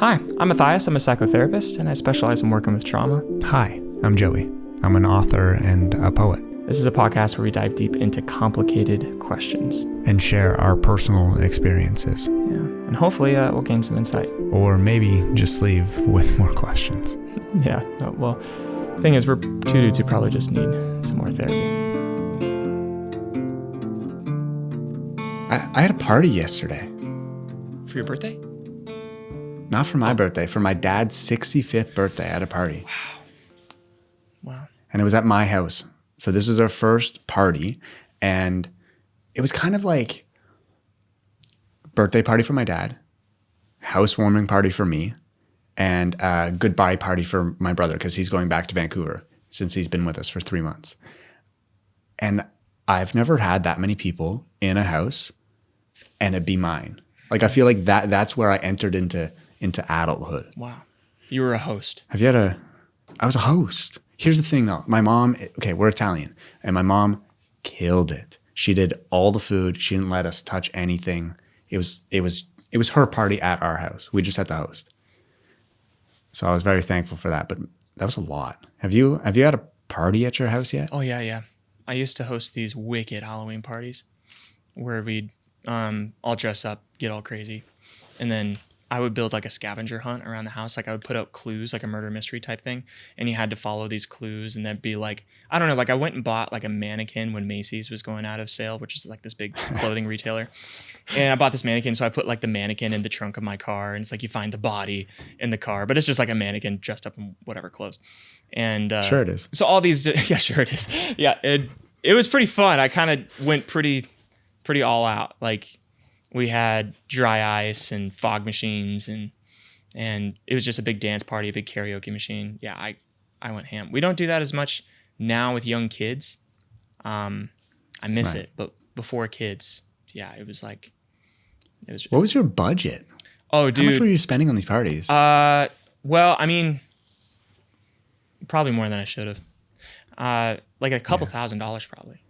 Hi, I'm Matthias. I'm a psychotherapist, and I specialize in working with trauma. Hi, I'm Joey. I'm an author and a poet. This is a podcast where we dive deep into complicated questions. And share our personal experiences. Yeah, and hopefully we'll gain some insight. Or maybe just leave with more questions. Yeah, well, the thing is, we're two dudes who probably just need some more therapy. I had a party yesterday. For your birthday? Not for my birthday, for my dad's 65th birthday. I had a party. Wow. And it was at my house. So this was our first party. And it was kind of like birthday party for my dad, housewarming party for me, and a goodbye party for my brother because he's going back to Vancouver since he's been with us for 3 months. And I've never had that many people in a house and it be mine. Like I feel like that's where I entered into adulthood. Wow. You were a host. I was a host. Here's the thing though. My mom, okay, we're Italian, and my mom killed it. She did all the food. She didn't let us touch anything. It was her party at our house. We just had to host. So I was very thankful for that, but that was a lot. Have you had a party at your house yet? Oh yeah. I used to host these wicked Halloween parties where we'd all dress up, get all crazy, and then I would build like a scavenger hunt around the house. Like I would put out clues, like a murder mystery type thing. And you had to follow these clues. And that'd be like, I don't know, like I went and bought like a mannequin when Macy's was going out of sale, which is like this big clothing retailer. And I bought this mannequin. So I put like the mannequin in the trunk of my car. And it's like you find the body in the car, but it's just like a mannequin dressed up in whatever clothes. And sure it is. So all these, yeah, sure it is. Yeah, it was pretty fun. I kind of went pretty all out. Like, we had dry ice and fog machines and it was just a big dance party, a big karaoke machine. Yeah, I went ham. We don't do that as much now with young kids. I miss it, but before kids, yeah, it was. What was your budget? Oh, dude. How much were you spending on these parties? Well, I mean, probably more than I should have. Like a couple $1,000s probably,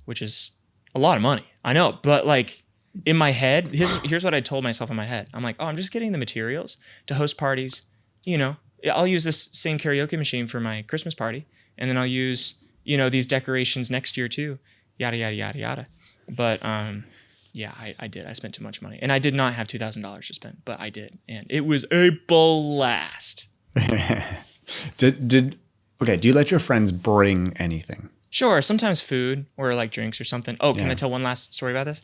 which is a lot of money. I know, but like, in my head, here's what I told myself in my head. I'm like, I'm just getting the materials to host parties. You know, I'll use this same karaoke machine for my Christmas party, and then I'll use, these decorations next year too. Yada, yada, yada, yada. But yeah, I did. I spent too much money. And I did not have $2,000 to spend, but I did. And it was a blast. Do you let your friends bring anything? Sure, sometimes food or like drinks or something. Oh, can I tell one last story about this?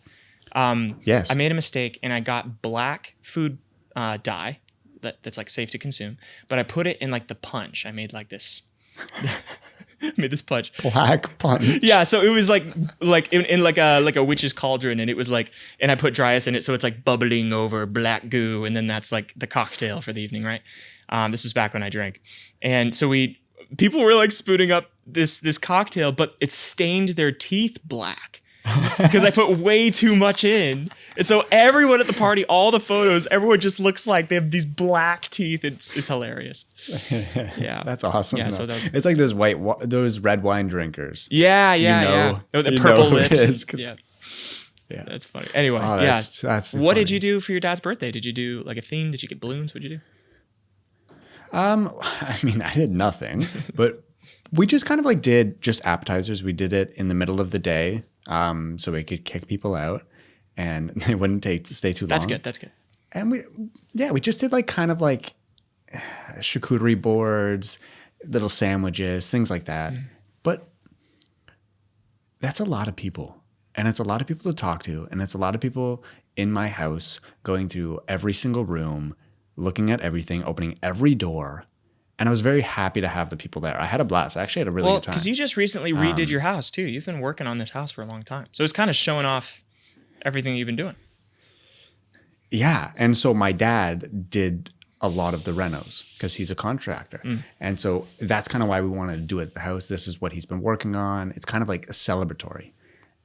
Yes. I made a mistake and I got black food dye that's like safe to consume, but I put it in like the punch. I made like this, made this punch. Black punch. Yeah, so it was like in like a witch's cauldron, and it was like, and I put dry ice in it, so it's like bubbling over black goo, and then that's like the cocktail for the evening, right? This is back when I drank, and so people were like spooning up this cocktail, but it stained their teeth black. Because I put way too much in. And so everyone at the party, all the photos, everyone just looks like they have these black teeth. It's hilarious. Yeah. That's awesome. Yeah, so it's like those red wine drinkers. Yeah. Oh, the purple lips. Yeah. That's funny. Anyway, that's what funny. did you do for your dad's birthday? Did you do like a theme? Did you get balloons? What'd you do? I mean, I did nothing, but we just kind of like did just appetizers. We did it in the middle of the day. So we could kick people out and they wouldn't stay too long. That's good. And we just did like kind of like charcuterie boards, little sandwiches, things like that. But that's a lot of people, and it's a lot of people to talk to. And it's a lot of people in my house going through every single room, looking at everything, opening every door. And I was very happy to have the people there. I had a blast. I actually had a really good time. Because you just recently redid your house too. You've been working on this house for a long time. So it's kind of showing off everything you've been doing. Yeah. And so my dad did a lot of the renos because he's a contractor. And so that's kind of why we wanted to do it at the house. This is what he's been working on. It's kind of like a celebratory.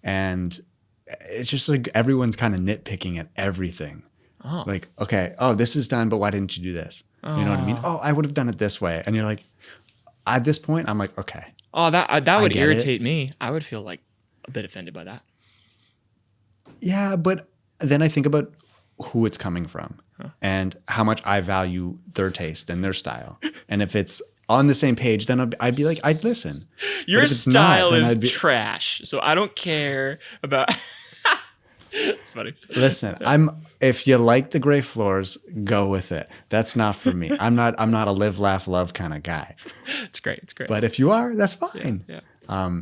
And it's just like everyone's kind of nitpicking at everything. Oh. Like, okay, this is done, but why didn't you do this? You know what I mean? Oh, I would have done it this way. And you're like, at this point, I'm like, okay. Oh, that would irritate me. I would feel like a bit offended by that. Yeah, but then I think about who it's coming from. and how much I value their taste and their style. And if it's on the same page, then I'd be like, I'd listen. Your style is trash, so I don't care about. It's funny. Listen, if you like the gray floors, go with it. That's not for me. I'm not a live, laugh, love kind of guy. It's great. It's great. But if you are, that's fine. Yeah.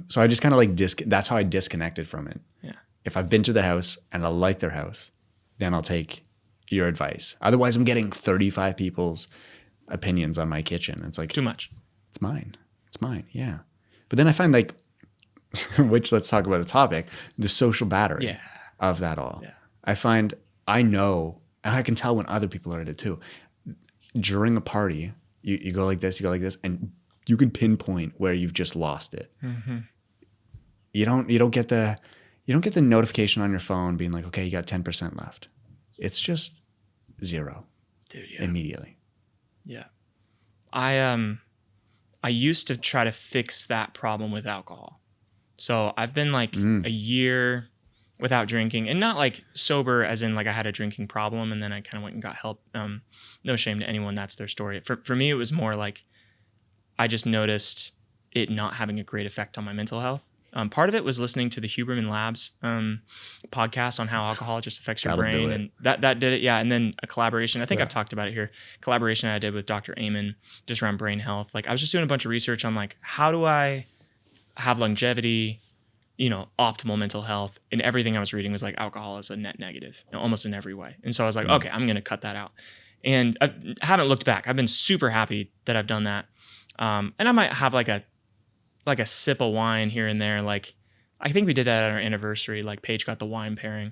So I just kind of like that's how I disconnected from it. Yeah. If I've been to the house and I like their house, then I'll take your advice. Otherwise, I'm getting 35 people's opinions on my kitchen. It's like too much. It's mine. It's mine. Yeah. But then I find like, which let's talk about the topic, the social battery. Yeah. Of that all. Yeah. I find I know, and I can tell when other people are at it too. During a party, you go like this, and you can pinpoint where you've just lost it. Mm-hmm. You don't get the notification on your phone being like, okay, you got 10% left. It's just 0. Dude, yeah. Immediately. Yeah. I used to try to fix that problem with alcohol. So I've been like a year without drinking, and not like sober as in like I had a drinking problem and then I kind of went and got help. No shame to anyone. That's their story. For me, it was more like I just noticed it not having a great effect on my mental health. Part of it was listening to the Huberman Labs podcast on how alcohol just affects your brain, and that did it. Yeah, and then a collaboration. I think I've talked about it here. Collaboration I did with Dr. Amen just around brain health. Like I was just doing a bunch of research on like how do I have longevity, optimal mental health, and everything I was reading was like alcohol is a net negative, almost in every way. And so I was like, okay, I'm going to cut that out. And I haven't looked back. I've been super happy that I've done that. And I might have like a sip of wine here and there. Like I think we did that at our anniversary. Like Paige got the wine pairing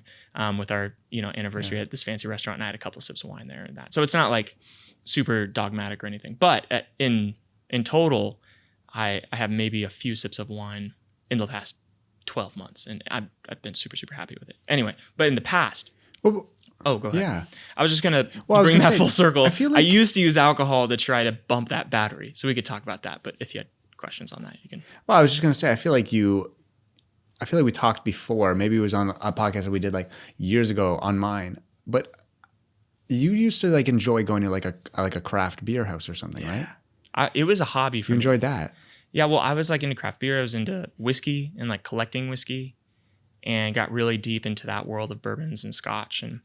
with our, anniversary at this fancy restaurant, and I had a couple of sips of wine there and that. So it's not like super dogmatic or anything. But in total, I have maybe a few sips of wine in the past 12 months, and I've been super, super happy with it. Anyway, but in the past, go ahead. Yeah, I was just gonna bring that full circle. I used to use alcohol to try to bump that battery, so we could talk about that. But if you had questions on that, you can. Well, I was just gonna say, I feel like we talked before. Maybe it was on a podcast that we did like years ago on mine, but you used to like enjoy going to like a craft beer house or something, right? It was a hobby for me. You enjoyed that. Yeah, well, I was like into craft beer. I was into whiskey and like collecting whiskey, and got really deep into that world of bourbons and scotch and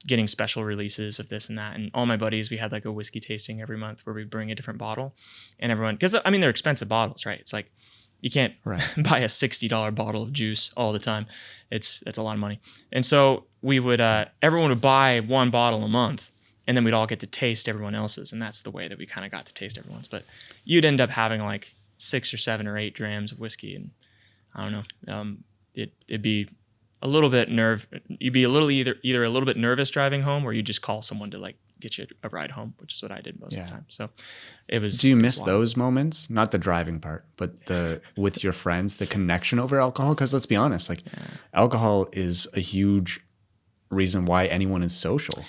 getting special releases of this and that. And all my buddies, we had like a whiskey tasting every month where we bring a different bottle, and everyone, because I mean, they're expensive bottles, right? It's like you can't buy a $60 bottle of juice all the time. That's a lot of money. And so we would, everyone would buy one bottle a month, and then we'd all get to taste everyone else's. And that's the way that we kind of got to taste everyone's. But you'd end up having like 6 or 7 or 8 drams of whiskey, and I don't know. It'd be a little bit you'd be either a little bit nervous driving home, or you just call someone to like get you a ride home, which is what I did most of the time. So it was. Do you miss those moments? Not the driving part, but with your friends, the connection over alcohol. Because let's be honest, like alcohol is a huge reason why anyone is social.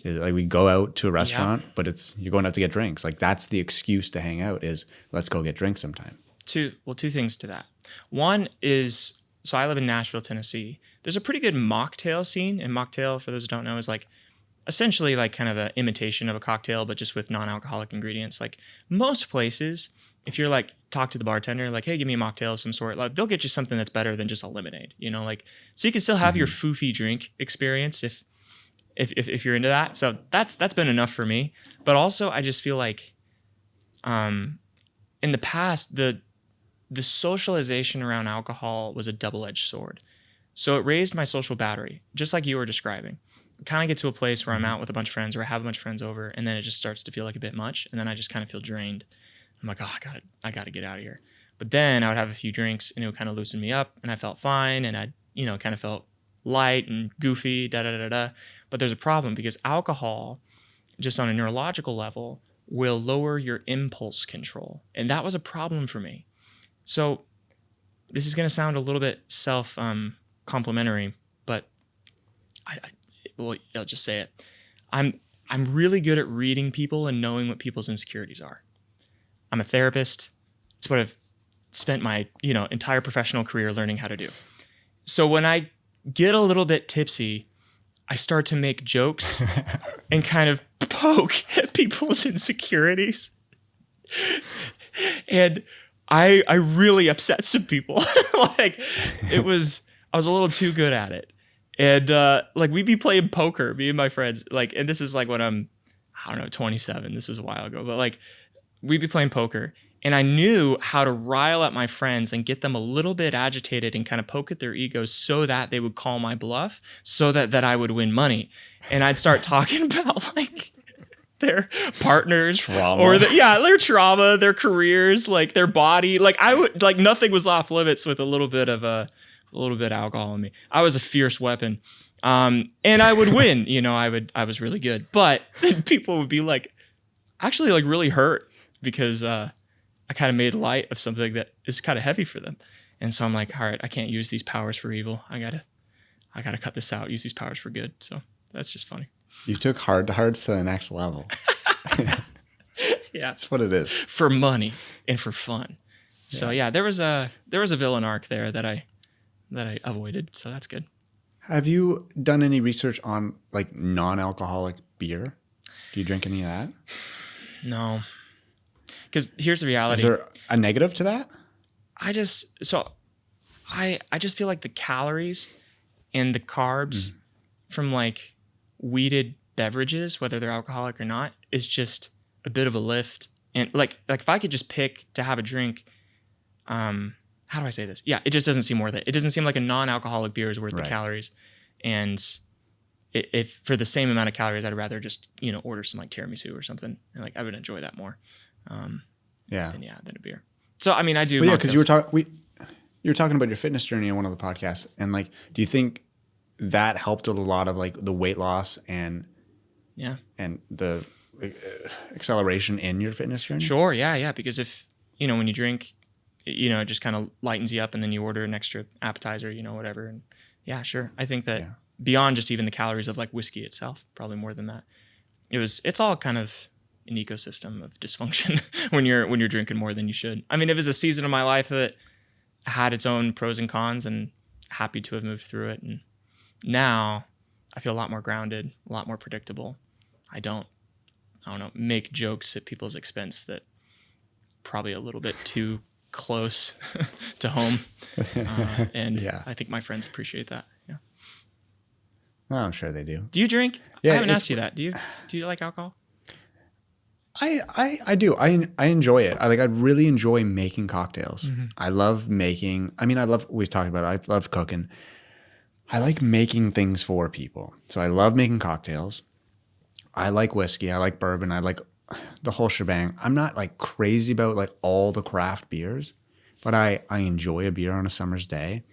Like we go out to a restaurant, but you're going out to get drinks. Like that's the excuse to hang out is let's go get drinks sometime. Two things to that. One is, so I live in Nashville, Tennessee. There's a pretty good mocktail scene, and mocktail, for those who don't know, is like essentially like kind of an imitation of a cocktail, but just with non-alcoholic ingredients. Like most places, if you're like talk to the bartender, like, hey, give me a mocktail of some sort, like they'll get you something that's better than just a lemonade. Like so you can still have your foofy drink experience if you're into that. So that's been enough for me. But also I just feel like in the past the socialization around alcohol was a double-edged sword. So it raised my social battery, just like you were describing. I kind of get to a place where I'm out with a bunch of friends, or I have a bunch of friends over, and then it just starts to feel like a bit much, and then I just kind of feel drained. I'm like, I got to get out of here. But then I would have a few drinks, and it would kind of loosen me up, and I felt fine, and I kind of felt light and goofy, But there's a problem, because alcohol, just on a neurological level, will lower your impulse control. And that was a problem for me. So this is going to sound a little bit complimentary, but I'll just say it. I'm really good at reading people and knowing what people's insecurities are. I'm a therapist. It's what I've spent my entire professional career learning how to do. So when I get a little bit tipsy, I start to make jokes and kind of poke at people's insecurities. And I really upset some people. Like I was a little too good at it. And like we'd be playing poker, me and my friends, like, and this is like when I'm, I don't know, 27. This was a while ago, but like we'd be playing poker. And I knew how to rile up my friends and get them a little bit agitated and kind of poke at their egos so that they would call my bluff, so that I would win money. And I'd start talking about like their partners Trauma. or their trauma, their careers, like their body. Like I would, like nothing was off limits with a little bit of alcohol in me. I was a fierce weapon. And I would win, you know, I was really good, but people would be like, actually like really hurt because, I kind of made light of something that is kind of heavy for them. And so I'm like, all right, I can't use these powers for evil. I gotta cut this out, use these powers for good. So that's just funny. You took heart to hearts to the next level. Yeah. That's what it is. For money and for fun. Yeah. So yeah, there was a villain arc there that I avoided. So that's good. Have you done any research on like non-alcoholic beer? Do you drink any of that? No. Because here's the reality. Is there a negative to that? I just feel like the calories and the carbs from like weeded beverages, whether they're alcoholic or not, is just a bit of a lift. And like if I could just pick to have a drink, how do I say this? Yeah, it just doesn't seem worth it. It doesn't seem like a non-alcoholic beer is worth the calories. And if for the same amount of calories, I'd rather just, you know, order some like tiramisu or something. And like I would enjoy that more. Than a beer. So I mean, I do. Well, yeah, because you were talking about your fitness journey on one of the podcasts, and like, do you think that helped with a lot of like the weight loss and the acceleration in your fitness journey? Sure, yeah. Because if you know when you drink, you know, it just kind of lightens you up, and then you order an extra appetizer, you know, whatever. And yeah, sure. I think that beyond just even the calories of like whiskey itself, probably more than that. It's all kind of an ecosystem of dysfunction when you're drinking more than you should. I mean, it was a season of my life that had its own pros and cons, and happy to have moved through it. And now I feel a lot more grounded, a lot more predictable. I don't know, make jokes at people's expense that probably a little bit too close to home. I think my friends appreciate that. Yeah. Well, I'm sure they do. Do you drink? Yeah, I haven't asked you that. Do you like alcohol? I do. I enjoy it. I really enjoy making cocktails. Mm-hmm. I love making, we've talked about it. I love cooking. I like making things for people. So I love making cocktails. I like whiskey. I like bourbon. I like the whole shebang. I'm not like crazy about like all the craft beers, but I enjoy a beer on a summer's day,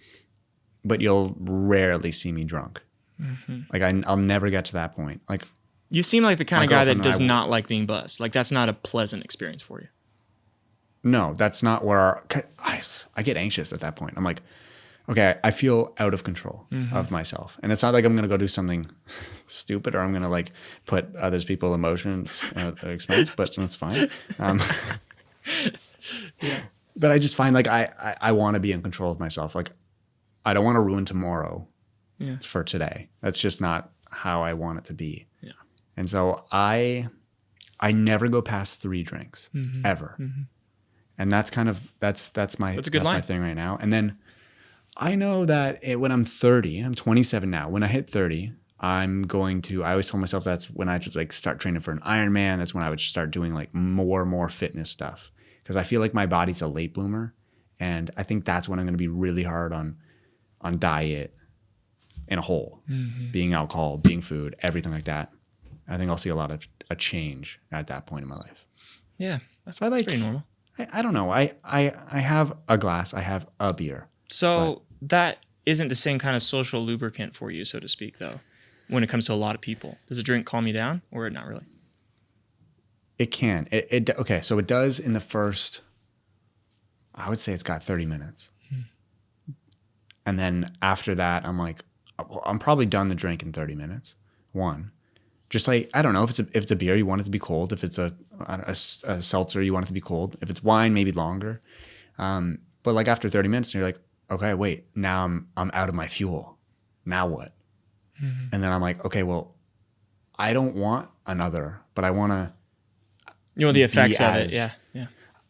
but you'll rarely see me drunk. Mm-hmm. Like I'll never get to that point. Like, you seem like the kind of guy that does not like being buzzed. Like that's not a pleasant experience for you. No, that's not where I get anxious at that point. I'm like, okay, I feel out of control of myself. And it's not like I'm going to go do something stupid or I'm going to like put others people's emotions at expense, but that's fine. But I just find like I want to be in control of myself. Like I don't want to ruin tomorrow for today. That's just not how I want it to be. Yeah. And so I never go past 3 drinks ever. Mm-hmm. And that's kind of, that's my thing right now. And then I know that when I'm 30, I'm 27 now. When I hit 30, I always told myself that's when I just like start training for an Ironman. That's when I would start doing like more fitness stuff. Cause I feel like my body's a late bloomer. And I think that's when I'm going to be really hard on diet in a whole, being alcohol, being food, everything like that. I think I'll see a lot of a change at that point in my life. Yeah, that's pretty normal. I don't know. I have a glass. I have a beer. So that isn't the same kind of social lubricant for you, so to speak, though, when it comes to a lot of people. Does a drink calm you down or not really? It can. Okay, so it does in the first, I would say it's got 30 minutes. And then after that, I'm like, I'm probably done the drink in 30 minutes. One. Just like, I don't know, if it's a beer, you want it to be cold. If it's a seltzer, you want it to be cold. If it's wine, maybe longer. But like after 30 minutes, you're like, okay, wait, now I'm out of my fuel. Now what? And then I'm like, okay, well, I don't want another, but I want to. You want the effects of it, yeah.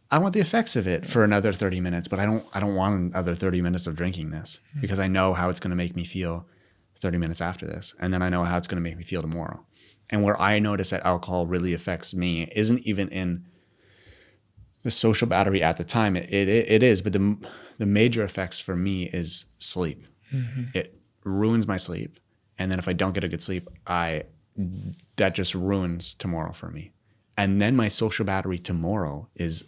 I want the effects of it for another 30 minutes, but I don't want another 30 minutes of drinking this because I know how it's going to make me feel 30 minutes after this. And then I know how it's going to make me feel tomorrow. And where I notice that alcohol really affects me isn't even in the social battery at the time. It is, but the major effects for me is sleep. It ruins my sleep. And then if I don't get a good sleep, that just ruins tomorrow for me. And then my social battery tomorrow is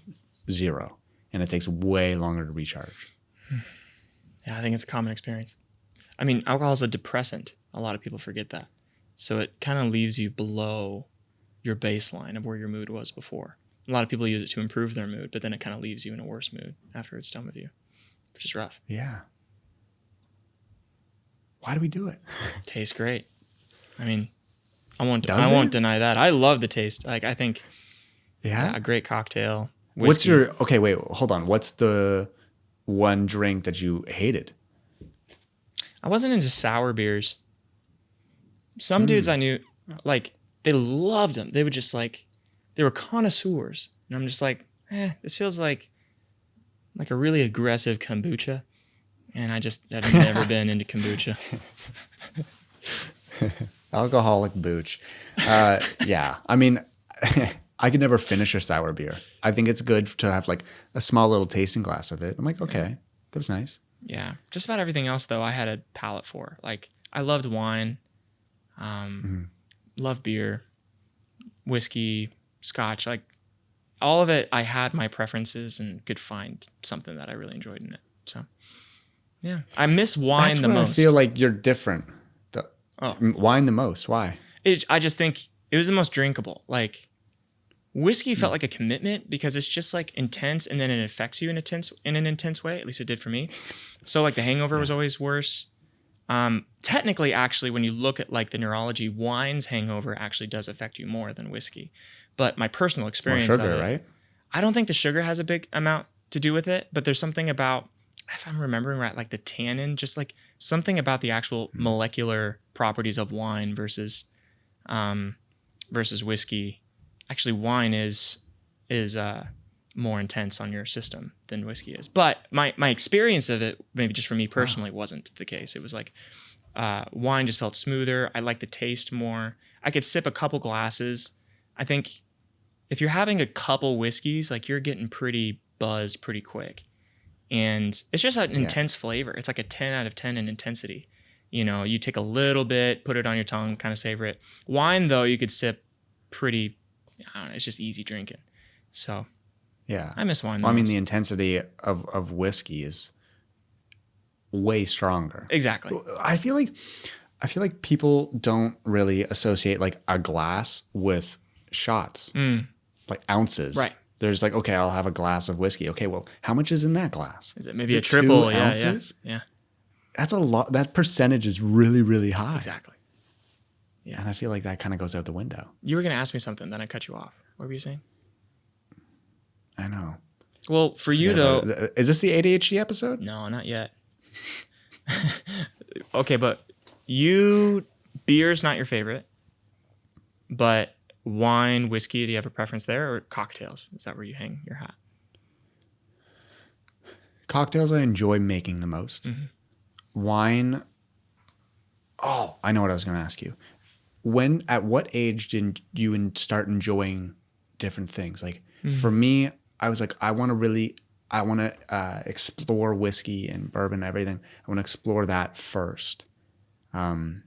0, and it takes way longer to recharge. Yeah, I think it's a common experience. I mean, alcohol is a depressant. A lot of people forget that. So it kind of leaves you below your baseline of where your mood was before. A lot of people use it to improve their mood, but then it kind of leaves you in a worse mood after it's done with you, which is rough. Yeah. Why do we do it? Tastes great. I mean, I won't deny that. I love the taste. Like, I think a great cocktail. Whiskey. Hold on. What's the one drink that you hated? I wasn't into sour beers. Some dudes I knew, like, they loved them. They would just they were connoisseurs. And I'm just like, this feels like a really aggressive kombucha. And I've never been into kombucha. Alcoholic booch. Yeah. I mean, I could never finish a sour beer. I think it's good to have like a small little tasting glass of it. I'm like, okay, that was nice. Yeah. Just about everything else, though, I had a palate for. Like, I loved wine, loved beer, whiskey, scotch. Like, all of it, I had my preferences and could find something that I really enjoyed in it. So, yeah. I miss wine the most. I feel like you're different. Wine the most. Why? I just think it was the most drinkable. Like, whiskey felt like a commitment because it's just like intense, and then it affects you in an intense way. At least it did for me. So like the hangover was always worse. Technically, actually, when you look at like the neurology, wine's hangover actually does affect you more than whiskey. But my personal experience more sugar, of it, right? I don't think the sugar has a big amount to do with it, but there's something about, if I'm remembering right, like the tannin, just like something about the actual molecular properties of wine versus whiskey. Actually, wine is more intense on your system than whiskey is. But my experience of it, maybe just for me personally, wasn't the case. It was like wine just felt smoother. I liked the taste more. I could sip a couple glasses. I think if you're having a couple whiskeys, like you're getting pretty buzzed pretty quick. And it's just an intense flavor. It's like a 10 out of 10 in intensity. You know, you take a little bit, put it on your tongue, kind of savor it. Wine, though, you could sip pretty, I don't know, it's just easy drinking. So, yeah. I miss wine. Well, I mean, the intensity of whiskey is way stronger. Exactly. I feel like people don't really associate like a glass with shots, like ounces. Right. There's like, okay, I'll have a glass of whiskey. Okay, well, how much is in that glass? Is it maybe a triple? 2 ounces? Yeah. That's a lot. That percentage is really, really high. Exactly. Yeah. And I feel like that kind of goes out the window. You were going to ask me something, then I cut you off. What were you saying? I know. Well, for you, though. Is this the ADHD episode? No, not yet. Okay, but beer's not your favorite, but wine, whiskey, do you have a preference there, or cocktails? Is that where you hang your hat? Cocktails I enjoy making the most. Wine, I know what I was going to ask you. At what age did you start enjoying different things? Like for me, I was like, I want to explore whiskey and bourbon and everything. I want to explore that first. To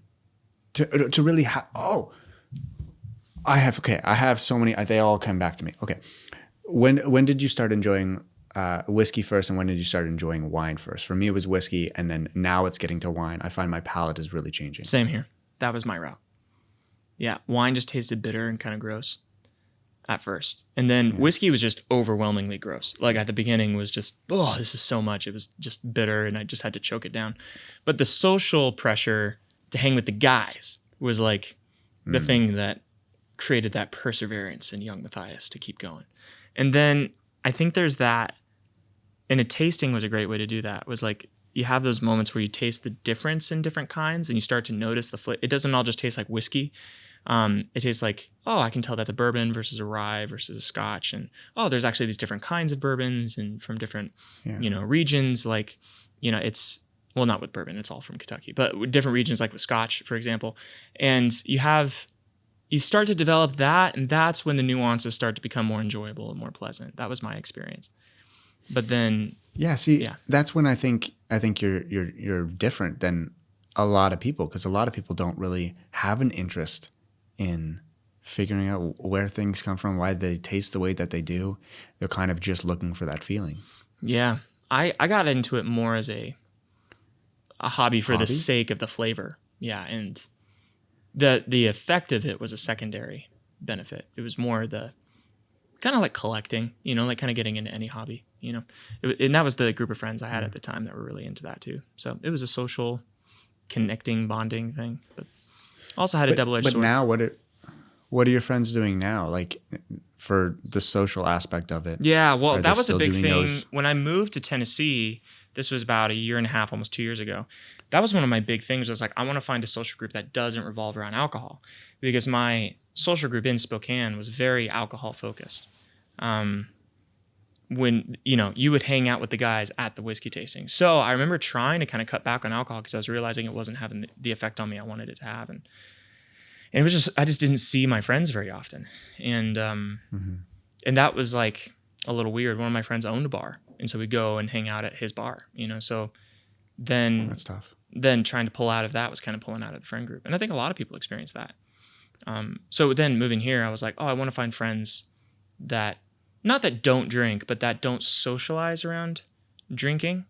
really I have so many, they all come back to me. Okay. When did you start enjoying whiskey first, and when did you start enjoying wine first? For me, it was whiskey, and then now it's getting to wine. I find my palate is really changing. Same here. That was my route. Yeah, wine just tasted bitter and kind of gross at first. And then whiskey was just overwhelmingly gross. Like at the beginning was just, this is so much. It was just bitter, and I just had to choke it down. But the social pressure to hang with the guys was like the thing that created that perseverance in young Matthias to keep going. And then I think there's that, and a tasting was a great way to do that, was like you have those moments where you taste the difference in different kinds and you start to notice the flavor. It doesn't all just taste like whiskey. It tastes like, oh, I can tell that's a bourbon versus a rye versus a scotch. And, oh, there's actually these different kinds of bourbons and from different, regions. Like, it's, well, not with bourbon, it's all from Kentucky, but with different regions, like with scotch, for example. And you start to develop that, and that's when the nuances start to become more enjoyable and more pleasant. That was my experience. But then, that's when I think you're different than a lot of people, because a lot of people don't really have an interest in figuring out where things come from, why they taste the way that they do. They're kind of just looking for that feeling. Yeah, I got into it more as a hobby for the sake of the flavor. Yeah, and the effect of it was a secondary benefit. It was more the kind of like collecting, like kind of getting into any hobby, and that was the group of friends I had at the time that were really into that too. So it was a social connecting, bonding thing, but also had a double-edged sword. But now what are your friends doing now? Like for the social aspect of it? Yeah, well, that was a big thing. When I moved to Tennessee, this was about 1.5 years, almost 2 years ago. That was one of my big things, was like, I want to find a social group that doesn't revolve around alcohol, because my social group in Spokane was very alcohol focused. When, you would hang out with the guys at the whiskey tasting. So I remember trying to kind of cut back on alcohol because I was realizing it wasn't having the effect on me I wanted it to have. And it was just, I just didn't see my friends very often. And, and that was like a little weird. One of my friends owned a bar. And so we'd go and hang out at his bar, so then that's tough. Then trying to pull out of that was kind of pulling out of the friend group. And I think a lot of people experience that. So then moving here, I was like, oh, I want to find friends that, not that don't drink, but that don't socialize around drinking.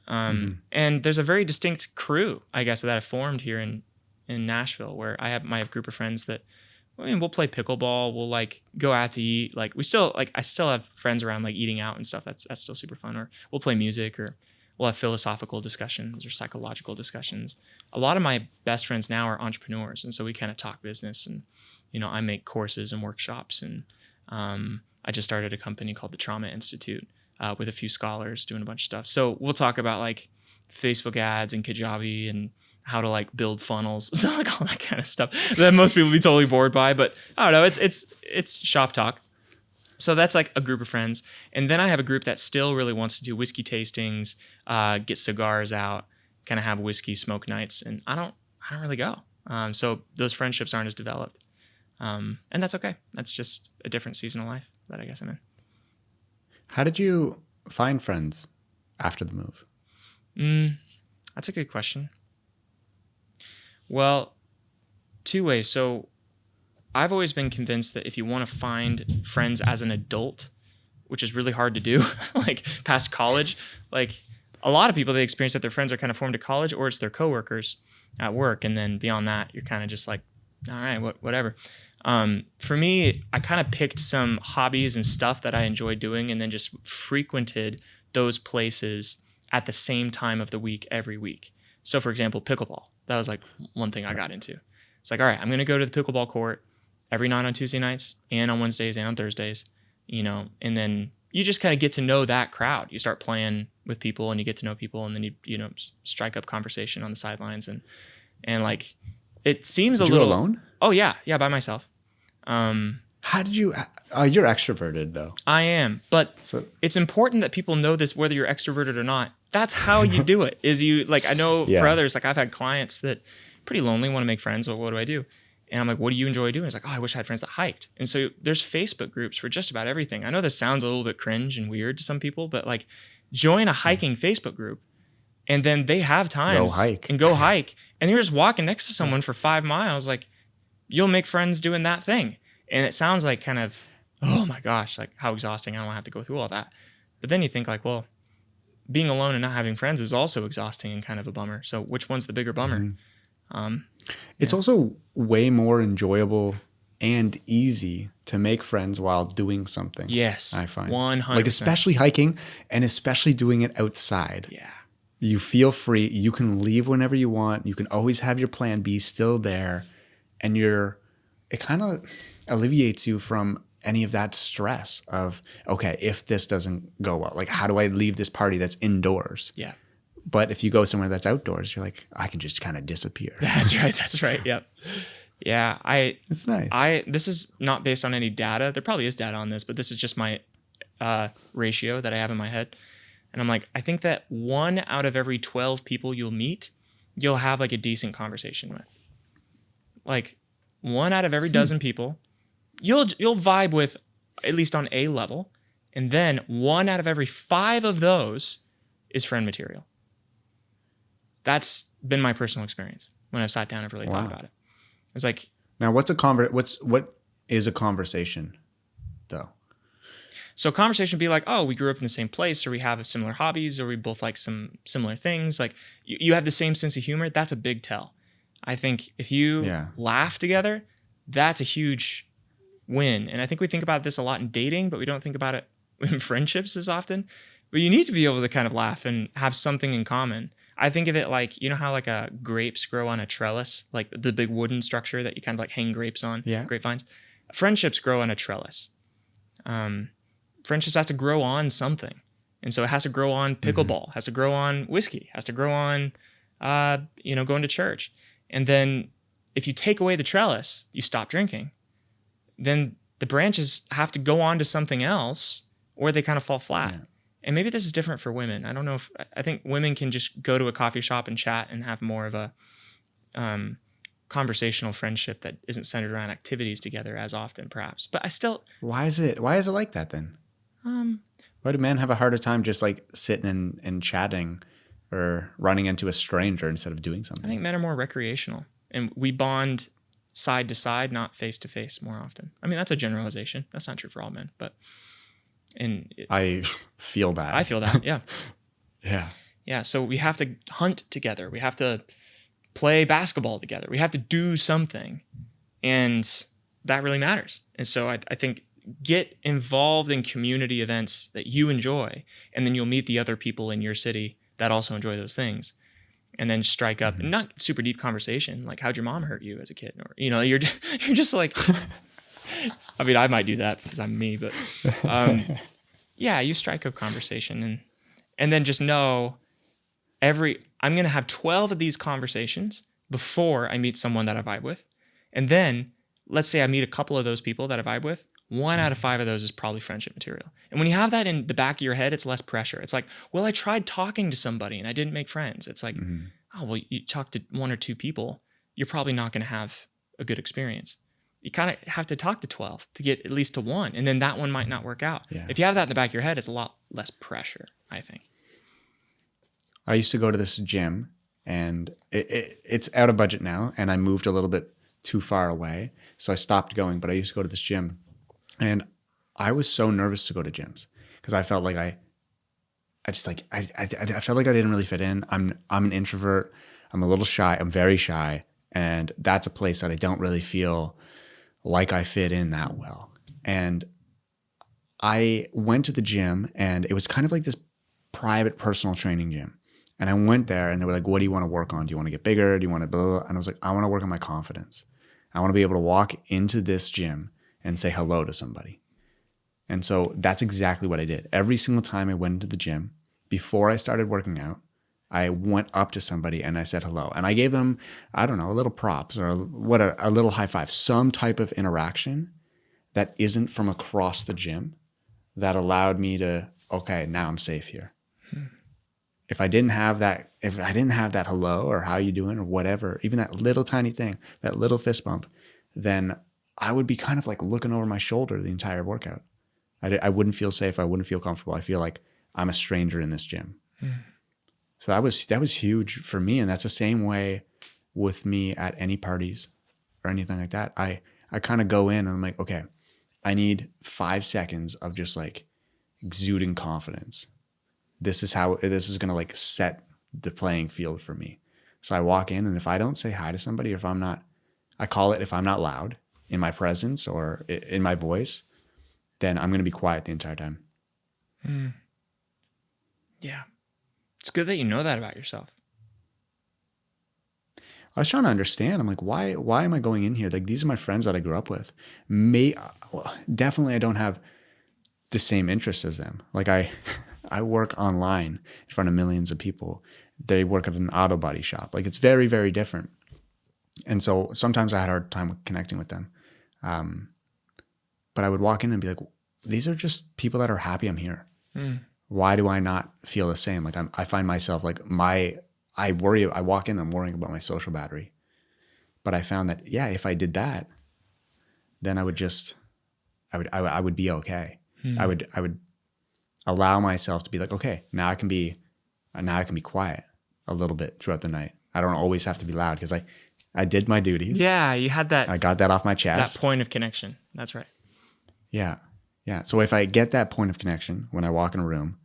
And there's a very distinct crew, I guess, that I formed here in Nashville, where I have my group of friends that, we'll play pickleball. We'll like go out to eat. Like I still have friends around like eating out and stuff. That's still super fun. Or we'll play music, or we'll have philosophical discussions or psychological discussions. A lot of my best friends now are entrepreneurs. And so we kind of talk business, and, I make courses and workshops, and, I just started a company called the Trauma Institute with a few scholars doing a bunch of stuff. So we'll talk about like Facebook ads and Kajabi and how to like build funnels, so like all that kind of stuff that most people would be totally bored by. But I don't know, it's shop talk. So that's like a group of friends. And then I have a group that still really wants to do whiskey tastings, get cigars out, kind of have whiskey smoke nights. And I don't really go. So those friendships aren't as developed. And that's okay. That's just a different season of life that I guess I'm in. How did you find friends after the move? That's a good question. Well, 2 ways. So I've always been convinced that if you want to find friends as an adult, which is really hard to do, like past college, like a lot of people, they experience that their friends are kind of formed at college, or it's their coworkers at work. And then beyond that, you're kind of just like, all right, whatever. For me, I kind of picked some hobbies and stuff that I enjoyed doing, and then just frequented those places at the same time of the week every week. So for example, pickleball. That was like one thing I got into. It's like, all right, I'm going to go to the pickleball court every night on Tuesday nights and on Wednesdays and on Thursdays, and then you just kind of get to know that crowd. You start playing with people and you get to know people, and then you strike up conversation on the sidelines, and like it seems Did a little you alone? Oh yeah, by myself. How did you? You're extroverted though. I am, but it's important that people know this, whether you're extroverted or not. That's how you do it. Is you like, I know for others, like I've had clients that pretty lonely, want to make friends. Well, what do I do? And I'm like, what do you enjoy doing? It's like, oh, I wish I had friends that hiked. And so there's Facebook groups for just about everything. I know this sounds a little bit cringe and weird to some people, but like join a hiking Facebook group, and then they have times go hike. And you're just walking next to someone for 5 miles. Like you'll make friends doing that thing. And it sounds like kind of, oh my gosh, like how exhausting. I don't want to have to go through all that. But then you think like, well, being alone and not having friends is also exhausting and kind of a bummer. So which one's the bigger bummer? It's also way more enjoyable and easy to make friends while doing something. Yes, I find 100%. Like especially hiking, and especially doing it outside. Yeah, you feel free. You can leave whenever you want. You can always have your plan B still there, and it kind of alleviates you from any of that stress of, okay, if this doesn't go well, like how do I leave this party that's indoors? Yeah. But if you go somewhere that's outdoors, you're like, I can just kind of disappear. That's right. Yep. Yeah. It's nice. This is not based on any data. There probably is data on this, but this is just my ratio that I have in my head. And I'm like, I think that 1 out of every 12 people you'll meet, you'll have like a decent conversation with. Like 1 out of every dozen people, you'll vibe with at least on a level. And then 1 out of every 5 of those is friend material. That's been my personal experience when I've sat down and really thought about it. It's like, now what is a conversation though? so conversation would be like, oh, we grew up in the same place, or we have similar hobbies, or we both like some similar things. Like you have the same sense of humor. That's a big tell. I think if you laugh together, that's a huge win. And I think we think about this a lot in dating, but we don't think about it in friendships as often. But you need to be able to kind of laugh and have something in common. I think of it like, you know how like grapes grow on a trellis, like the big wooden structure that you kind of like hang grapes on, grapevines. Friendships grow on a trellis. Friendships has to grow on something. And so it has to grow on pickleball, has to grow on whiskey, has to grow on, going to church. And then if you take away the trellis, you stop drinking, then the branches have to go on to something else or they kind of fall flat. Yeah. And maybe this is different for women. I don't know I think women can just go to a coffee shop and chat and have more of a conversational friendship that isn't centered around activities together as often, perhaps. But I still... Why is it like that then? Why do men have a harder time just like sitting and chatting or running into a stranger instead of doing something? I think men are more recreational, and we bond side to side, not face to face more often. I mean, that's a generalization. That's not true for all men, but I feel that. I feel that, yeah. Yeah. Yeah, so we have to hunt together. We have to play basketball together. We have to do something, and that really matters. And so I think get involved in community events that you enjoy, and then you'll meet the other people in your city that also enjoy those things, and then strike up not super deep conversation like how'd your mom hurt you as a kid, or you're just like I mean, I might do that because I'm me, but you strike up conversation and then just know I'm going to have 12 of these conversations before I meet someone that I vibe with. And then let's say I meet a couple of those people that I vibe with. 1 out of 5 of those is probably friendship material. And when you have that in the back of your head, it's less pressure. It's like, well, I tried talking to somebody and I didn't make friends. It's like, oh, well, you talk to 1 or 2 people, you're probably not going to have a good experience. You kind of have to talk to 12 to get at least to 1. And then that one might not work out. Yeah. If you have that in the back of your head, it's a lot less pressure, I think. I used to go to this gym, and it's out of budget now, and I moved a little bit too far away. So I stopped going, but I used to go to this gym. And I was so nervous to go to gyms because I felt like I felt like I didn't really fit in. I'm an introvert. I'm a little shy. I'm very shy. And that's a place that I don't really feel like I fit in that well. And I went to the gym, and it was kind of like this private personal training gym. And I went there, and they were like, what do you want to work on? Do you want to get bigger? Do you want to blah, blah, blah? And I was like, I want to work on my confidence. I want to be able to walk into this gym and say hello to somebody. And so that's exactly what I did. Every single time I went into the gym, before I started working out, I went up to somebody and I said hello. And I gave them, I don't know, a little props or a little high five, some type of interaction that isn't from across the gym that allowed me to, okay, now I'm safe here. If I didn't have that hello or how you doing or whatever, even that little tiny thing, that little fist bump, then I would be kind of like looking over my shoulder the entire workout. I wouldn't feel safe. I wouldn't feel comfortable. I feel like I'm a stranger in this gym. So that was huge for me. And that's the same way with me at any parties or anything like that. I kind of go in and I'm like, okay, I need 5 seconds of just like exuding confidence. This is going to like set the playing field for me. So I walk in, and if I don't say hi to somebody, or if I'm not loud in my presence or in my voice, then I'm going to be quiet the entire time. Yeah. It's good that you know that about yourself. I was trying to understand. I'm like, why am I going in here? Like, these are my friends that I grew up with. Definitely I don't have the same interests as them. Like I work online in front of millions of people, they work at an auto body shop. Like it's very, very different. And so sometimes I had a hard time connecting with them. But I would walk in and be like, these are just people that are happy I'm here. Why do I not feel the same? Like I find myself like I walk in, I'm worrying about my social battery. But I found that, yeah, if I did that, then I would be okay. I would allow myself to be like, okay, now I can be quiet a little bit throughout the night. I don't always have to be loud because I did my duties. Yeah, you had that. I got that off my chest. That point of connection. That's right. Yeah. Yeah. So if I get that point of connection when I walk in a room,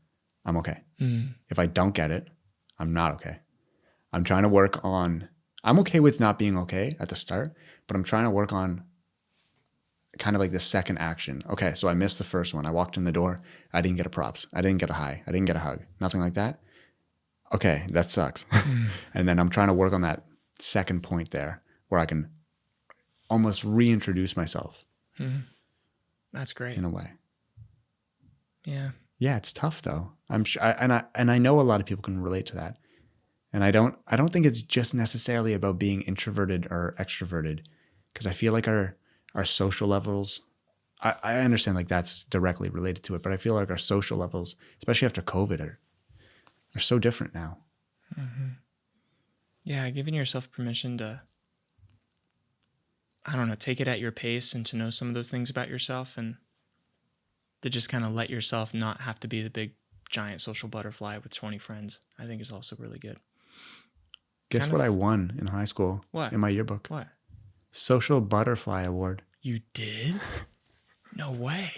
I'm okay. If I don't get it, I'm not okay. I'm trying to work on, I'm okay with not being okay at the start, but I'm trying to work on kind of like the second action. Okay, so I missed the first one. I walked in the door. I didn't get a props. I didn't get a hi. I didn't get a hug. Nothing like that. Okay, that sucks. And then I'm trying to work on that second point there where I can almost reintroduce myself. That's great. In a way. Yeah. Yeah, it's tough though. I'm sure, and I know a lot of people can relate to that. And I don't think it's just necessarily about being introverted or extroverted, because I feel like our social levels, I understand like that's directly related to it, but I feel like our social levels, especially after COVID, are so different now. Yeah, giving yourself permission to, I don't know, take it at your pace and to know some of those things about yourself and to just kind of let yourself not have to be the big giant social butterfly with 20 friends, I think is also really good. Guess what I won in high school? What? In my yearbook? What? Social Butterfly Award. You did? No way.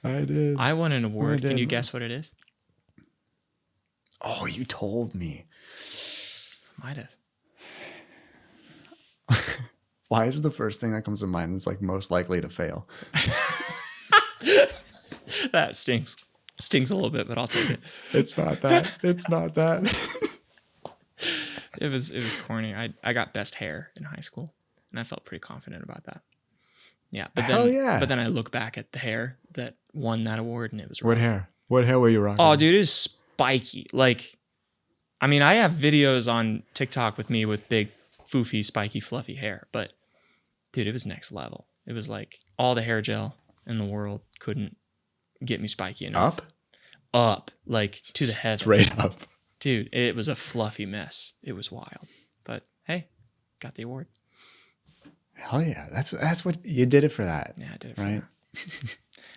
I did. I won an award. Can you guess what it is? Oh, you told me. Might have. Why is the first thing that comes to mind is like most likely to fail? That stings. Stings a little bit, but I'll take it. It's not that. It's not that. It was corny. I got best hair in high school, and I felt pretty confident about that. Yeah, but then, Hell yeah. But then I look back at the hair that won that award, and it was What hair? What hair were you rocking? Oh, dude, it is spiky. Like, I mean, I have videos on TikTok with me with big, foofy, spiky, fluffy hair, but dude, it was next level. It was like all the hair gel in the world couldn't get me spiky enough. Up, like to the heavens. Straight up. Dude, it was a fluffy mess. It was wild. But hey, got the award. Hell yeah. That's what you did it for that. Yeah, I did it right?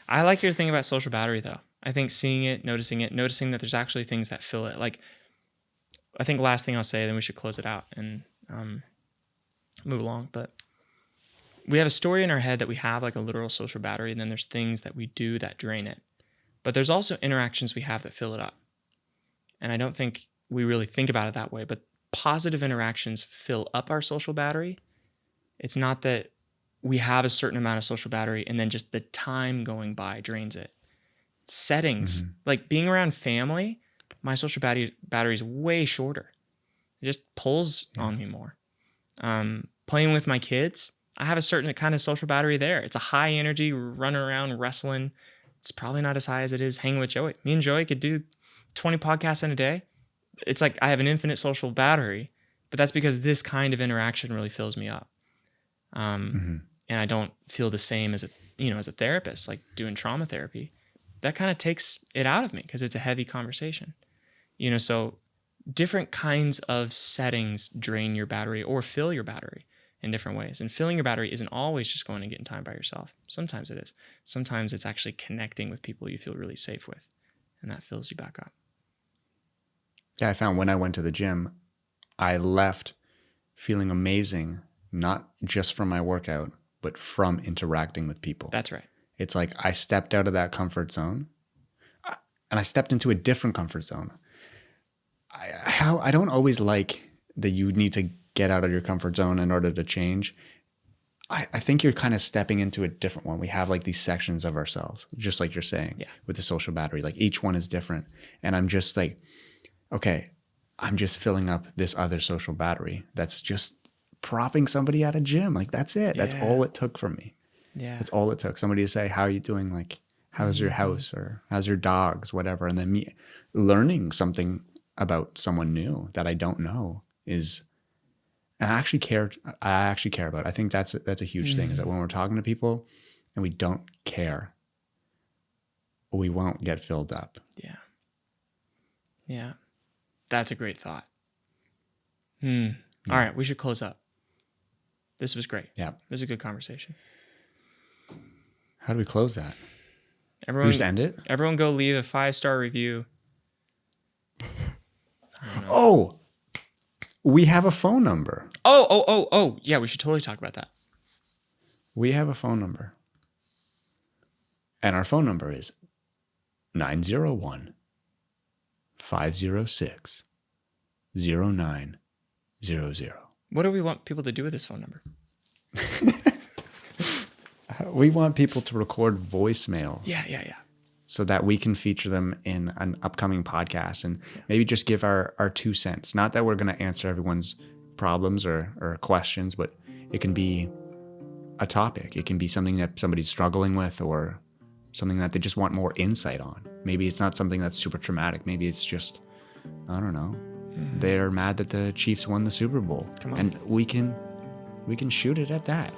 I like your thing about social battery though. I think seeing it, noticing that there's actually things that fill it. Like, I think last thing I'll say, then we should close it out and move along. But we have a story in our head that we have like a literal social battery, and then there's things that we do that drain it. But there's also interactions we have that fill it up. And I don't think we really think about it that way, but positive interactions fill up our social battery. It's not that we have a certain amount of social battery and then just the time going by drains it. Settings, like being around family, my social battery is way shorter. It just pulls on me more. Playing with my kids, I have a certain kind of social battery there. It's a high energy, running around, wrestling. It's probably not as high as it is hanging with Joey. Me and Joey could do 20 podcasts in a day. It's like I have an infinite social battery, but that's because this kind of interaction really fills me up. And I don't feel the same as a therapist, like doing trauma therapy. That kind of takes it out of me because it's a heavy conversation. So different kinds of settings drain your battery or fill your battery in different ways. And filling your battery isn't always just going and getting time by yourself. Sometimes it is. Sometimes it's actually connecting with people you feel really safe with, and that fills you back up. Yeah, I found when I went to the gym, I left feeling amazing, not just from my workout, but from interacting with people. That's right. It's like I stepped out of that comfort zone and I stepped into a different comfort zone. I don't always like that you need to get out of your comfort zone in order to change. I think you're kind of stepping into a different one. We have like these sections of ourselves, just like you're saying with the social battery. Like each one is different. And I'm just like, okay, I'm just filling up this other social battery that's just propping somebody at a gym. Like that's it. That's all it took from me. Yeah. That's all it took. Somebody to say, how are you doing? Like, how's your house or how's your dogs, whatever. And then me learning something about someone new that I don't know is, and I actually care about it. I think that's a huge thing, is that when we're talking to people and we don't care, we won't get filled up. Yeah. Yeah. That's a great thought. All right. We should close up. This was great. Yeah. This is a good conversation. How do we close that? Everyone, We just end it? Everyone go leave a 5-star review. Oh, we have a phone number. Oh. Yeah, we should totally talk about that. We have a phone number. And our phone number is 901 506 0900. What do we want people to do with this phone number? We want people to record voicemails. Yeah. So that we can feature them in an upcoming podcast and maybe just give our 2 cents. Not that we're going to answer everyone's problems or questions, but it can be a topic. It can be something that somebody's struggling with, or something that they just want more insight on. Maybe it's not something that's super traumatic. Maybe it's just, I don't know, they're mad that the Chiefs won the Super Bowl. Come on. And we can shoot it at that.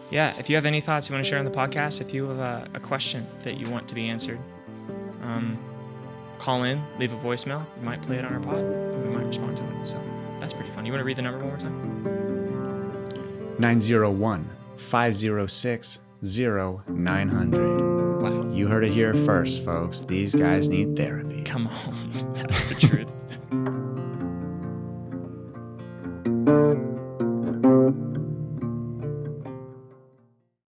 Yeah, if you have any thoughts you want to share on the podcast, if you have a question that you want to be answered, call in, leave a voicemail. We might play it on our pod, and we might respond to it. So that's pretty fun. You want to read the number one more time? 901 506 0900. Wow. You heard it here first, folks. These guys need therapy. Come on. That's the truth.